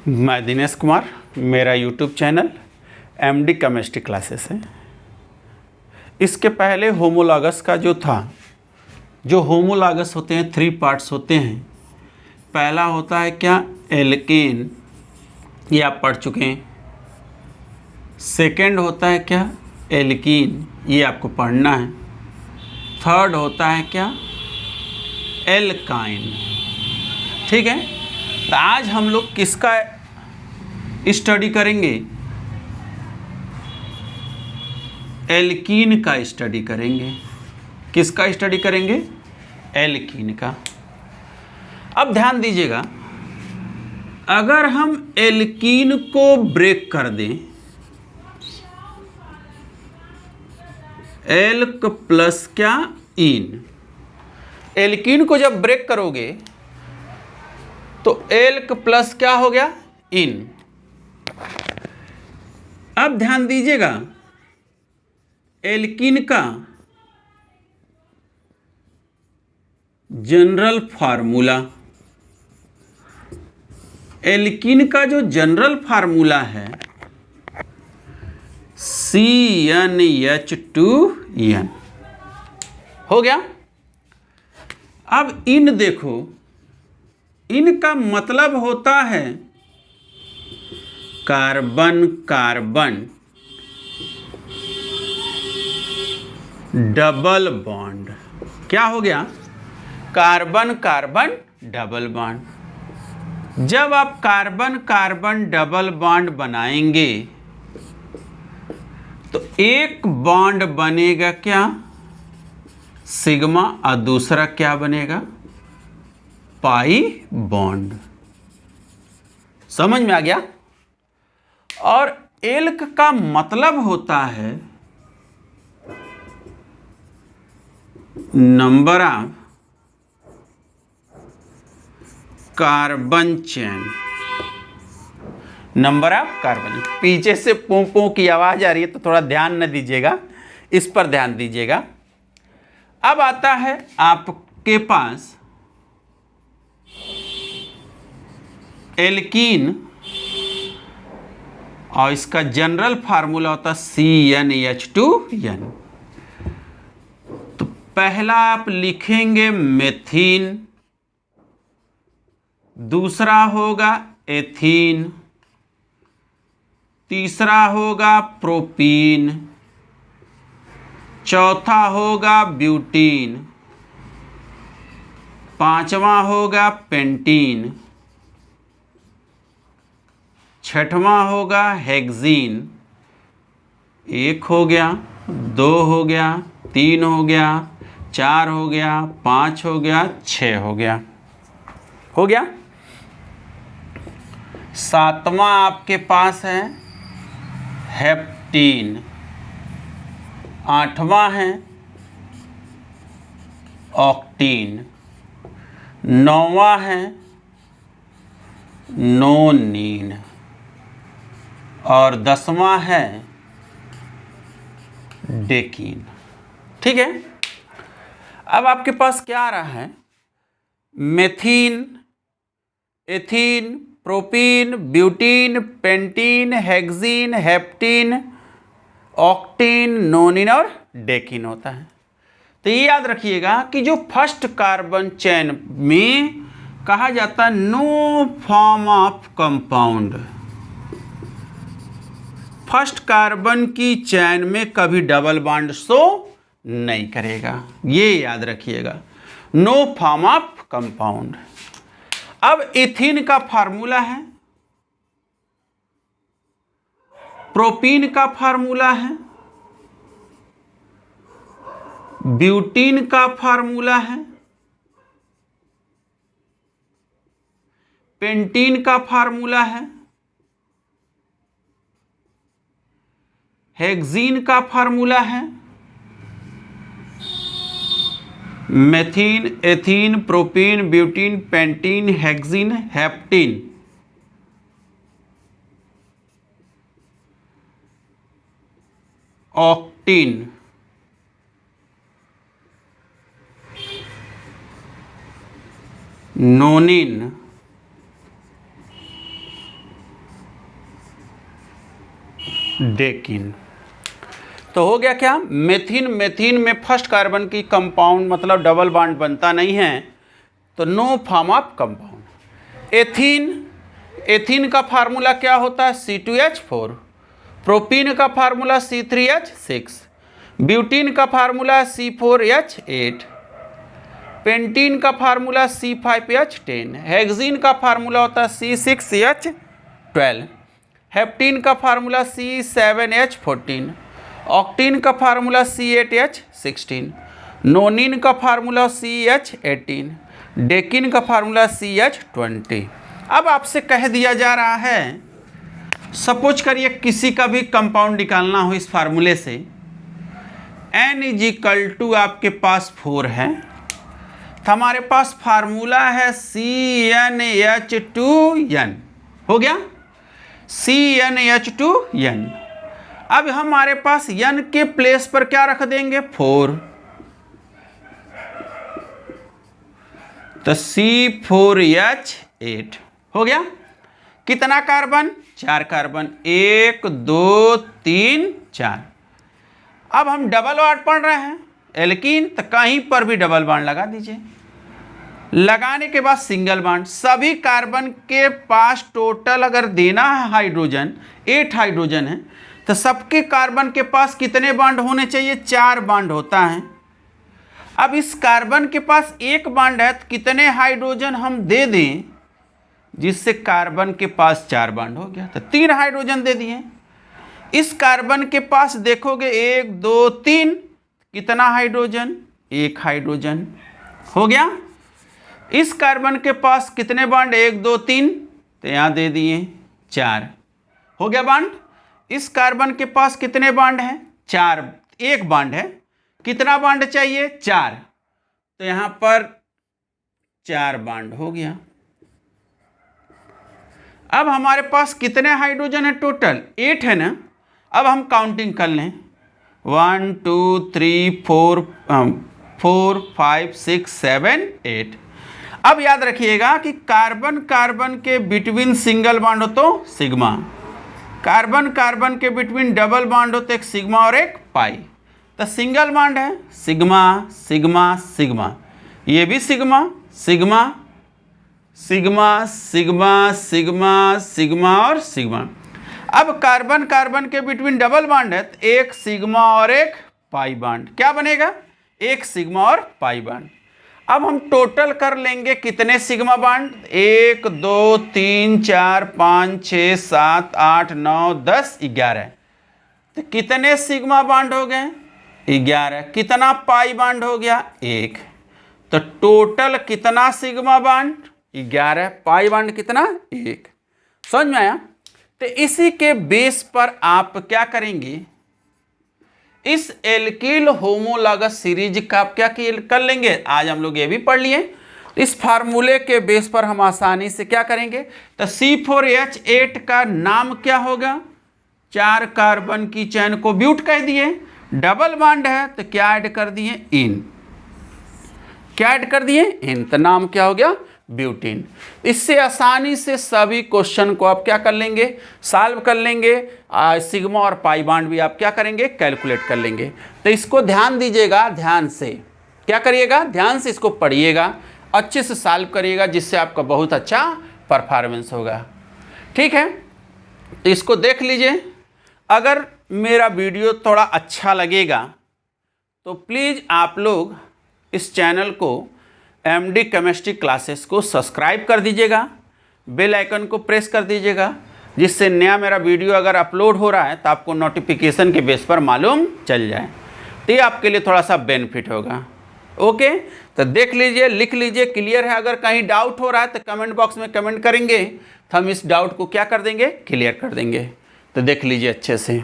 मैं दिनेश कुमार, मेरा YouTube channel MD chemistry classes है। इसके पहले होमोलॉगस का जो था, जो होमोलॉगस होते हैं 3 पार्ट्स होते हैं। पहला होता है क्या, एल्केन, ये आप पढ़ चुके हैं। सेकंड होता है क्या, एल्कीन, ये आपको पढ़ना है। थर्ड होता है क्या, एल्काइन। ठीक है, तो आज हम लोग किसका स्टडी करेंगे? एल्कीन का स्टडी करेंगे। किसका स्टडी करेंगे? एल्कीन का। अब ध्यान दीजिएगा, अगर हम एल्कीन को ब्रेक कर दें, एल्क प्लस क्या, इन, एल्कीन को जब ब्रेक करोगे तो एल्क प्लस क्या हो गया, इन। अब ध्यान दीजिएगा, एल्कीन का जनरल फार्मूला, एल्कीन का जो जनरल फार्मूला है CnH2n हो गया। अब इन देखो, इनका मतलब होता है कार्बन कार्बन डबल बॉन्ड। क्या हो गया? Carbon carbon double bond. जब आप कार्बन कार्बन डबल बॉन्ड बनाएंगे तो एक बॉन्ड बनेगा क्या, सिग्मा, और दूसरा क्या बनेगा, पाई बॉन्ड। समझ में आ गया? और एल्क का मतलब होता है number of carbon chain, number of carbon. पीछे से पों पों की आवाज आ रही है तो थोड़ा ध्यान न दीजिएगा, इस पर ध्यान दीजिएगा। अब आता है आपके पास एल्कीन, और इसका जनरल फार्मूला होता है CnH2n। तो पहला आप लिखेंगे मेथीन, दूसरा होगा एथीन, तीसरा होगा प्रोपीन, चौथा होगा ब्यूटीन, पांचवा होगा पेंटीन, छठवां होगा हेक्सीन। 1 हो गया, 2 हो गया, 3 हो गया, 4 हो गया, 5 हो गया, 6 हो गया। हो गया। सातवां आपके पास है हेप्टीन, आठवां है ऑक्टीन, नौवां है नोनीन, और 10वां है डेकीन। ठीक है, अब आपके पास क्या आ रहा है, methene, ethene, propene, butene, pentene, hexene, heptene, octene, nonene और डेकीन होता है। तो ये याद रखिएगा कि जो फर्स्ट कार्बन चेन में कहा जाता है no form of compound, first carbon की चैन में कभी डबल बॉन्ड शो नहीं करेगा, ये याद रखिएगा, नो फॉर्म ऑफ कंपाउंड। अब एथीन का फार्मूला है, प्रोपीन का फार्मूला है, ब्यूटीन का फार्मूला है, पेंटीन का फार्मूला है, हेक्सीन का फार्मूला है, methene, ethene, propene, butene, pentene, hexene, heptene. Octene, nonene, decene. तो हो गया क्या, मेथिन, मेथिन में फर्स्ट कार्बन की कंपाउंड मतलब डबल बॉन्ड बनता नहीं है, तो no form of compound. Ethene, ethene का फार्मूला क्या होता है, C2H4। प्रोपीन का फार्मूला C3H6। ब्यूटीन का फार्मूला C4H8। पेंटीन का फार्मूला C5H10। हेक्सीन का फार्मूला होता है C6H12। हेप्टीन का फार्मूला C7H14। ऑक्टीन का फार्मूला C8H16। नोनिन का फार्मूला CH18। डेकिन का फार्मूला CH20। अब आपसे कह दिया जा रहा है, सपोज करिए किसी का भी कंपाउंड निकालना हो इस फार्मूले से, N = आपके पास 4 है, तो हमारे पास फार्मूला है CnH2n। हो गया, CnH2n। अब हमारे पास n के प्लेस पर क्या रख देंगे, 4, तो C4H8। हो गया, कितना कार्बन, 4 कार्बन, 1 2 3 4। अब हम डबल बॉन्ड पढ़ रहे हैं, एल्कीन, तो कहीं पर भी डबल बॉन्ड लगा दीजिए। लगाने के बाद सिंगल बॉन्ड, सभी कार्बन के पास टोटल अगर देना है हाइड्रोजन, 8 हाइड्रोजन है, तो सबके कार्बन के पास कितने बॉन्ड होने चाहिए, 4 बॉन्ड होता है। अब इस कार्बन के पास 1 बॉन्ड है, तो कितने हाइड्रोजन हम दे दें जिससे कार्बन के पास 4 बॉन्ड हो गया, तो 3 हाइड्रोजन दे दिए। इस कार्बन के पास देखोगे 1 2 3, कितना हाइड्रोजन, 1 हाइड्रोजन। हो गया, इस कार्बन के पास कितने बॉन्ड, 1 2 3, तो यहाँ दे दिए 4। हो गया बॉन्ड। इस कार्बन के पास कितने बॉन्ड हैं, 4, 1 बॉन्ड है, कितना बॉन्ड चाहिए, 4, तो यहाँ पर 4 बॉन्ड हो गया। अब हमारे पास कितने हाइड्रोजन है, टोटल 8 है ना। अब हम काउंटिंग कर लें, 1 2 3 4 5 6 7 8। अब याद रखिएगा कि कार्बन कार्बन के बिटवीन सिंगल बॉन्ड हो तो सिग्मा, कार्बन कार्बन के बिटवीन डबल बॉन्ड हो तो एक सिग्मा और एक पाई। तो सिंगल बॉन्ड है सिग्मा सिग्मा सिग्मा, ये भी sigma sigma sigma sigma sigma sigma और सिग्मा। अब कार्बन कार्बन के बिटवीन डबल बॉन्ड है तो एक सिग्मा और एक पाई बॉन्ड, क्या बनेगा, एक सिग्मा और पाई बॉन्ड। अब हम टोटल कर लेंगे कितने सिग्मा बॉन्ड, 1 2 3 4 5 6 7 8 9 10 11, तो कितने सिग्मा बॉन्ड हो गए, 11। कितना पाई बॉन्ड हो गया, 1। तो टोटल कितना सिग्मा बॉन्ड, 11, पाई बॉन्ड कितना, 1। समझ में आया। तो इसी के बेस पर आप क्या करेंगे, इस एल्किल होमोलॉगस सीरीज का आप क्या कर लेंगे, आज हम लोग ये भी पढ़ लिए। इस फार्मूले के बेस पर हम आसानी से क्या करेंगे, तो C4H8 का नाम क्या होगा, 4 कार्बन की चेन को ब्यूट कह दिए, डबल बॉन्ड है तो क्या ऐड कर दिए, इन, क्या ऐड कर दिए, इन, तो नाम क्या हो गया, ब्यूटीन। इससे आसानी से सभी क्वेश्चन को आप क्या कर लेंगे, सॉल्व कर लेंगे। सिग्मा और पाई बॉन्ड भी आप क्या करेंगे, कैलकुलेट कर लेंगे। तो इसको ध्यान दीजिएगा, ध्यान से क्या करिएगा, ध्यान से इसको पढ़िएगा, अच्छे से सॉल्व करिएगा, जिससे आपका बहुत अच्छा परफॉर्मेंस होगा। ठीक है, तो इसको देख लीजिए। अगर मेरा वीडियो थोड़ा अच्छा लगेगा तो प्लीज़ आप लोग इस चैनल को MD केमिस्ट्री क्लासेस को सब्सक्राइब कर दीजिएगा, बेल आइकन को प्रेस कर दीजिएगा, जिससे नया मेरा वीडियो अगर अपलोड हो रहा है तो आपको नोटिफिकेशन के बेस पर मालूम चल जाए। तो ये आपके लिए थोड़ा सा बेनिफिट होगा। ओके, तो देख लीजिए, लिख लीजिए, क्लियर है। अगर कहीं डाउट हो रहा है तो कमेंट बॉक्स में कमेंट करेंगे, तो हम इस डाउट को क्या कर देंगे, क्लियर कर देंगे। तो देख लीजिए अच्छे से।